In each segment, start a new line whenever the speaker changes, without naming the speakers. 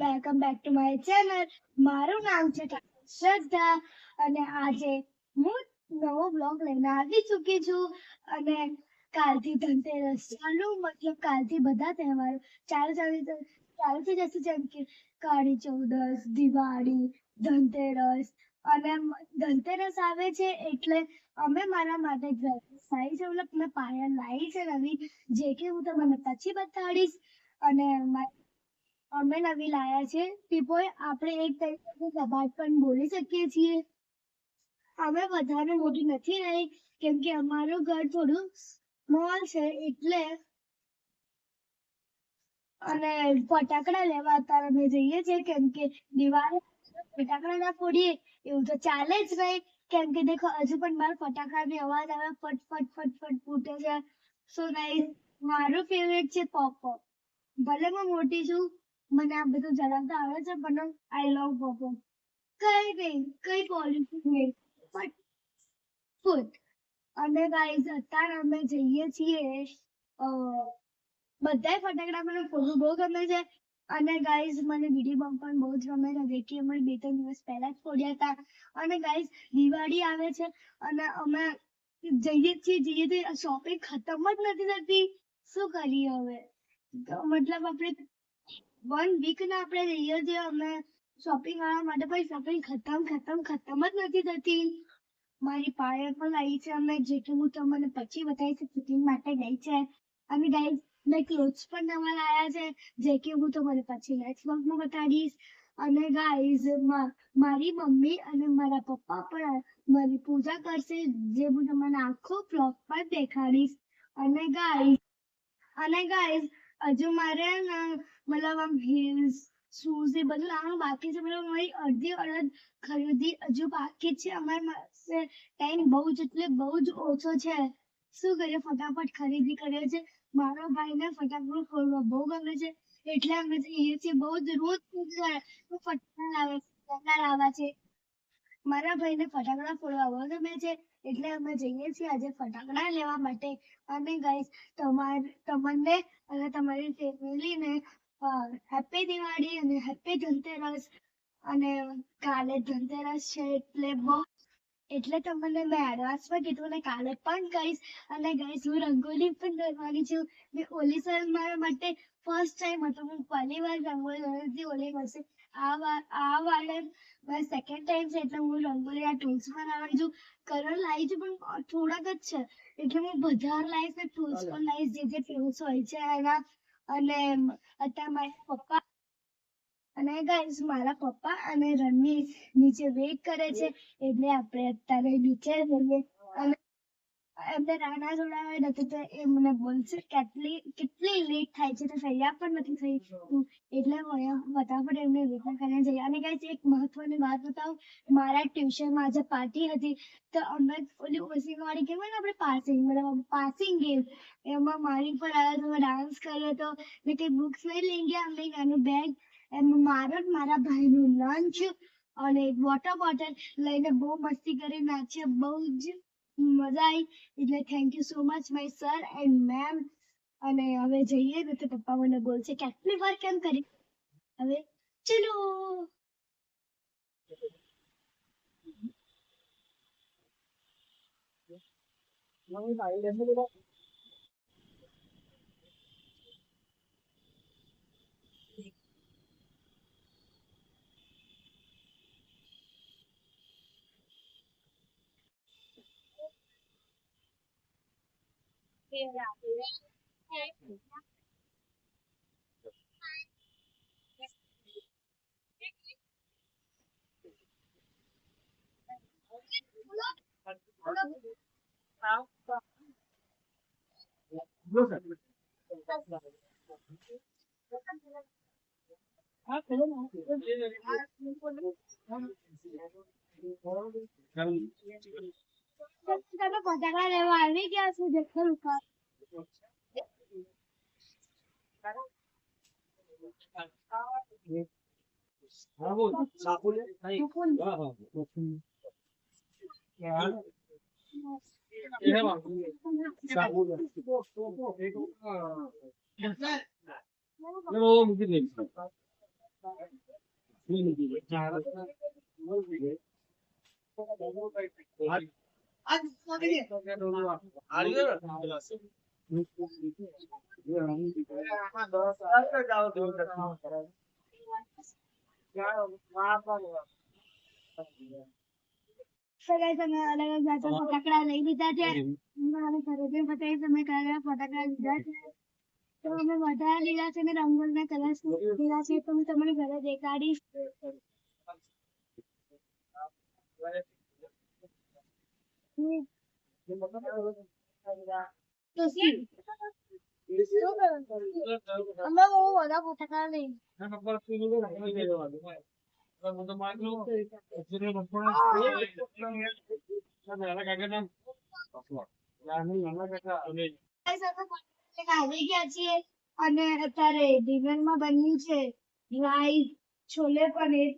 Welcome back to my channel. મારું નામ છે શ્રદ્ધા અને આજે હું નવો બ્લોગ લઈને આવી ચૂકી છું. અને કાલથી ધનતેરસ ચાલુ, મતલબ કાલથી બધા તહેવારો ચાલુ થઈ જશે, જેમ કે કાળી ચૌદસ, દિવાળી, ધનતેરસ. અને ધનતેરસ આવે છે એટલે અમે મારા માટે ડ્રેસ લાવી છે, મતલબ મેં પાયલ લાવી છે નવી, જે કે હું તમને પછી બતાડીશ. અને અમે નવી લાયા છે ટીપોય. આપણે એક તરીકે કબાટ પણ બોલી શકીએ છીએ. અમે વધારે મોટી નથી રહી, કેમ કે અમારું ઘર થોડું સ્મોલ છે એટલે. અને ફટાકડા લેવા અત્યારે અમે જઈએ છીએ, કેમ કે દિવાળી ફટાકડા ના ફોડીએ એવું તો ચાલે જ નહીં. કેમ કે દેખો હજુ પણ બાર ફટાકડાની અવાજ આવે, ફટ ફટ ફટ ફટ ફૂટે છે. સો ગાઈસ, મારું ફેવરેટ છે પોપકોર્ન. ભલે હું મોટી છું, મને આ બધું જણાવતા આવે છે, પણ આઈ લવ પોપકોર્ન. કઈ નહીં, કઈ પોલિટિક્સ નહીં, બટ ફૂડ. અને ગાઈસ અત્યારે અમે જઈએ છીએ, બધાય ફટાકડા મને ફોડવું બહુ ગમે છે. અને ગાઈસ મને વીડી બોમ્બ પણ બહુ જ ગમે છે, જે કે અમે 2-3 દિવસ પહેલા જ ફોડ્યા હતા. અને ગાઈસ દિવાળી આવે છે અને અમે જઈએ શોપિંગ ખતમ જ નથી થતી. શું કરીએ હવે? મતલબ આપણે 1 વીક ના આપણે રહીએ છીએ અમે શોપિંગ કરવા માટે, પણ શોપિંગ ખતમ જ નથી થતી. મારી પાયલ પણ આવી છે, અમે જે કે હું તમને પછી બતાવીશ, ફિટિંગ માટે ગઈ છે. અને ગાઈસ મેં ક્લોથ્સ પણ નવા લાયા છે, જે કે હું તમને પછી નેક્સ્ટ બ્લોગમાં બતાડીશ. અને ગાઈસ મારી મમ્મી અને મારા પપ્પા પણ મારી પૂજા કરશે, જે હું તમને આખો બ્લોગ પર દેખાડીશ. અને ગાઈસ હજુ મારે મતલબ આમ હીલ્સ, શૂઝ એ બધું લાવવાનું બાકી છે. મતલબ મારી અડધી ખરીદી હજુ બાકી છે. અમારી પાસે ટાઈમ બહુ જ એટલે બહુ જ ઓછો છે. શું કરીએ, ફટાફટ ખરીદી કરીએ છે. મારો ભાઈને ફટાકડો ફોડવા બહુ ગમે છે, એટલે અમે જઈએ છીએ બહુ જ રોજ ફટાકડા લાવવા છે. મારા ભાઈને ફટાકડા ફોડવા બહુ ગમે છે, એટલે અમે જઈએ છીએ આજે ફટાકડા લેવા માટે. અને ગાઈસ તમને અને તમારી ફેમિલીને હેપી દિવાળી અને હેપી ધનતેરસ. અને કાલે ધનતેરસ છે એટલે તમને મેં એડવાન્સમાં કીધું ને કાલે પણ કહીશ. અને ગાઈસ હું રંગોલી પણ દોરવાની છું. મેં ઓલી સાલ મારા માટે ફર્સ્ટ ટાઈમ હતો, હું પહેલી વાર રંગોલી દોરી હતી ઓલી વર્ષે. આ વારે મારે સેકન્ડ ટાઈમ છે, એટલે હું રંગોલી આ ટૂલ્સમાં લાવવાની છું. કલર લાવી છું પણ થોડાક જ છે, એટલે હું વધારે લાવીશ ને ટૂલ્સ પણ લાવીશ, જે ટૂલ્સ હોય છે એના. અને અત્યારે મારા પપ્પા અને રણવીર નીચે વેઇટ કરે છે, એટલે આપણે અત્યારે નીચે જઈએ. અને એમને રાના જોડાવે નથી તો એ મને બોલશે કેટલી લેટ થાય છે, તો તૈયાર પણ નથી થઈ, એટલે ફટાફટ એમને વેટના કરીને જઈએ. અને ગાઈસ એક મહત્વની વાત બતાવું, મારા ટ્યુશનમાં આજે પાર્ટી હતી, તો અમે ઓલી ઓસિંગ વાળી ગેમ હોય ને, આપણે પાસિંગ ગેમ, એમાં મારી પર આવ્યા તો ડાન્સ કર્યો હતો. મેં કઈ બુક્સ લઈ લઈ ગયા, અમે નાનું બેગ, એમાં મારા ભાઈનું લંચ અને વોટર બોટલ લઈને બહુ મસ્તી કરી નાચીએ, બહુ જ મજા આવી. એટલે thank you so much my sir and ma'am. અને હવે જઈએ ને તો પપ્પા મને બોલશે કે આટલી વાર કેમ કરી. હવે ચલો. તમે ફટાકડા લેવા આવી ગયા છો? દેખો So guys, અમે અલગ અલગ જાતના ફટાકડા લઈ લીધા છે. મારે ઘરે બી બતાવી તમે કયા ફટાકડા લીધા છે. તો અમે બધા લીધા છે ને રંગોળીના કલર્સ લીધા છે તો હું તમને ઘરે દેખાડીશ. તો શું? અમે બહુ બધા ફટાકડા લઈ આવી ગયા છીએ અને અત્યારે ડિનરમાં બન્યું છે રાઈસ, છોલે પનીર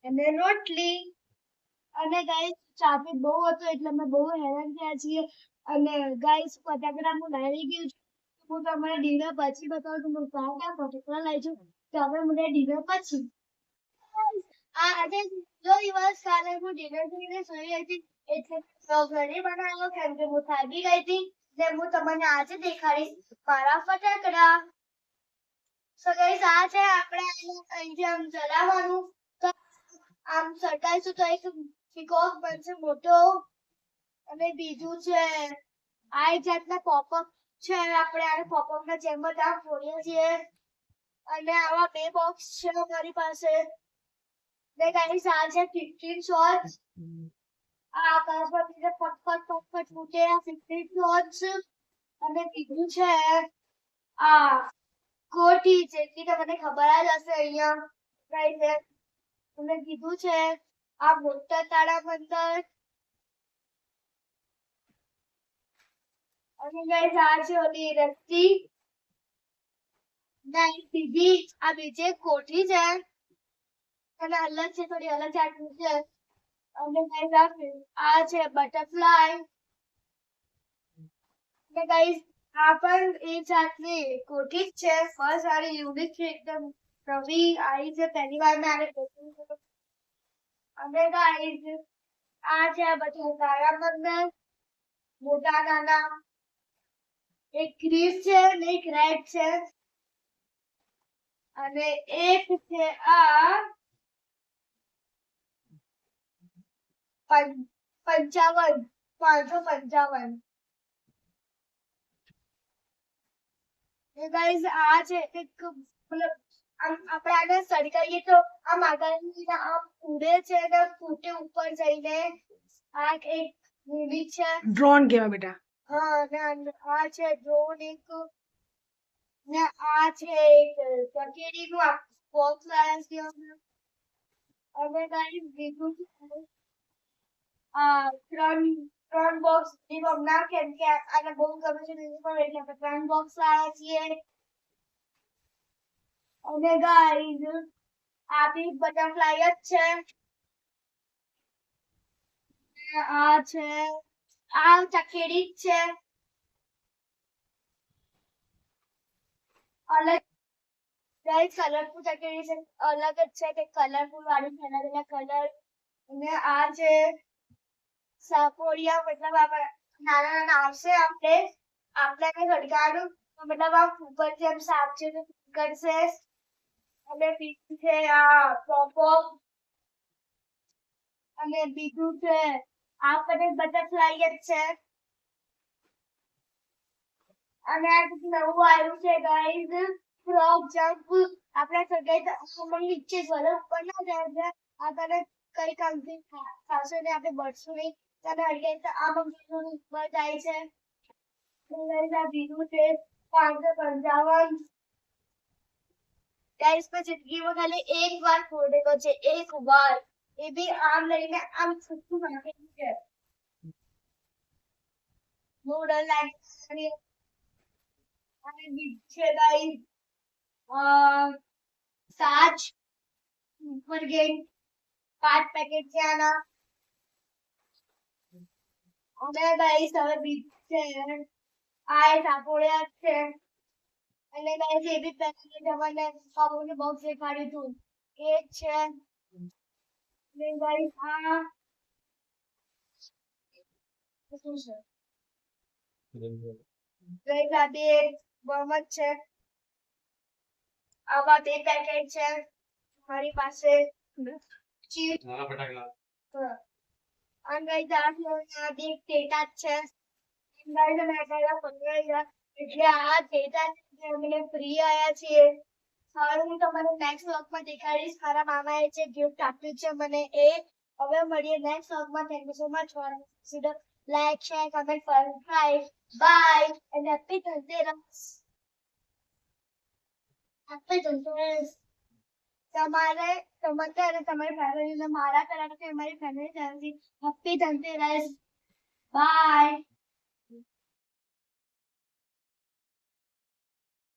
અને રોટલી. અને ગાઈસ ટ્રાફિક બહુ હતો એટલે અમે બહુ હેરાન થયા છીએ. અને ગાઈસ ફટાકડા હું લાવી ગયું છું. હું તમને ડિનર પછી બતાવું છું હું કયા કયા ફટાકડા લાવી છું. તો હવે મને ડિનર પછી આજે જો દિવસ કાલે હું ડિનર કરીને સોઈ હતી એટલે ઘરે બનાવ્યો કેમ કે હું થાકી ગઈ હતી. ને હું તમને આજે દેખાડીશ મારા ફટાકડા. સો ગાઈસ આ છે આપણે અહીંથી આમ ચલાવવાનું તો આમ સરકાઈશું તો એક પીકોક બનશે મોટો. અને બીજું છે આ એક જાતના પોપઅપ છે. આપણે આને પોપઅપના જેમ જ આમ ફોડીએ છીએ. અને આવા બે બોક્સ છે અમારી પાસે. ને ગાઈસ આ છે 15 શોટ્સ. આ આકાશમાંથી જે ફટફટ ફટફટ ફૂટે આ 15 શોટ્સ. અને બીજું છે આ કોઠી જેટલી તમને ખબર જ હશે અહીંયા ગાઈસ. અને કીધું છે આ મોટા તારામંદર. અને ગાઈસ આ છે ઓલી રસ્તી. બીજી આ બીજી એક કોઠી છે અને અલગ છે થોડી અલગ જાતની છે. અને ગાઈસ આ છે બટરફ્લાય. અને ગાઈસ આ પણ એક જાતની કોઠી જ છે બહુ સારી યુનિક છે એકદમ નવી આવી છે પહેલી વાર મેં આને જોયું છે. અને ગાઈસ આ છે બધા તારામંદર મોટા નાના. એક ગ્રીન છે ને એક રેડ છે. અને એક છે આ 555. ગાઈસ આ છે એક મતલબ આમ આપણે આને સળગાવીએ તો આમ આગળની આમ ઉડે છે ને ફૂટે ઉપર જઈને. આ એક મૂવી છે
ડ્રોન કહેવાય બેટા.
હા ને આ છે ડ્રોન એક. ને આ છે એક ચકેડીનું આ બોક્સ લાયા છે અમે. અને ગાઈસ બીજું આ ત્રણ બોક્સ મિનિમમ ના કેમ કે આને બહુ ગમે છે મિનિમમ એટલે આપણે 3 બોક્સ લાવ્યા છીએ. અને ગાઈસ આ બી બટરફ્લાય જ છે. આ છે આ ચકેડી જ છે અલગ. ગાઈસ કલરફુલ ચકેડી છે અલગ જ છે કે કલરફુલ વાળી છે અલગ અલગ કલર. અને આ છે સાપોડિયા મતલબ આપણે નાના નાના આવશે આપણે સળગાડું મતલબ આમ ઉપરથી આમ સાપ છે તો કરશે. અને બીજું છે આ પોપઅપ. અને બીજું છે આ પણ બટરફ્લાય જ છે. અને આ નવું આવ્યું છે ગાઈસ ફ્રોગ જમ્પ. આપણે સળગાઈ તો નીચે ભલે ઉપર ના જાય આ તને કઈ કામથી ખાશે ને આપણે બળશું નહીં. તને હળગાઈ તો આ મંગીનું ઉપર જાય છે. આ બીજું છે 555. ગાઈસ મેં જિંદગીમાં ખાલી એક વાર ફોડેલો છે એક વાર. એ બી આમ લઈને આમ છૂટું નાખેલું છે. બહુ ડર લાગે. અને બીજું છે ગાઈસ સાચ ઉપર ગેમ 5 પેકેટ છે આના. અને ગાઈસ હવે બીજું છે આ સાપોડિયા છે. અને ગાઈસ એ બી પેકેટ તમને બોક્સ દેખાડ્યું હતું એ છે. ને ગાઈસ આ શું છે? ગાઈસ આ બે બમત છે. આવા બે પેકેટ છે મારી પાસે. ચીઝ અને ગાઈસ આ બે ટેટા છે. ગાઈસ અમે આટલા 15,000 એટલે આ ટેટા જે અમને ફ્રી આયા છે. સારું હું તમને નેક્સ્ટ વ્લોગમાં દેખાડીશ. મારા મામાએ જે ગિફ્ટ આપ્યું છે મને એ. હવે મળીએ નેક્સ્ટ વ્લોગમાં. Thank you so much for like share comment subscribe by and happy Dhanteras. Happy Dhanteras. તમારે અને તમારી ફેમિલીને મારા તરફથી અમારી ફેમિલી તરફથી હેપી ધનતેરસ. બાય.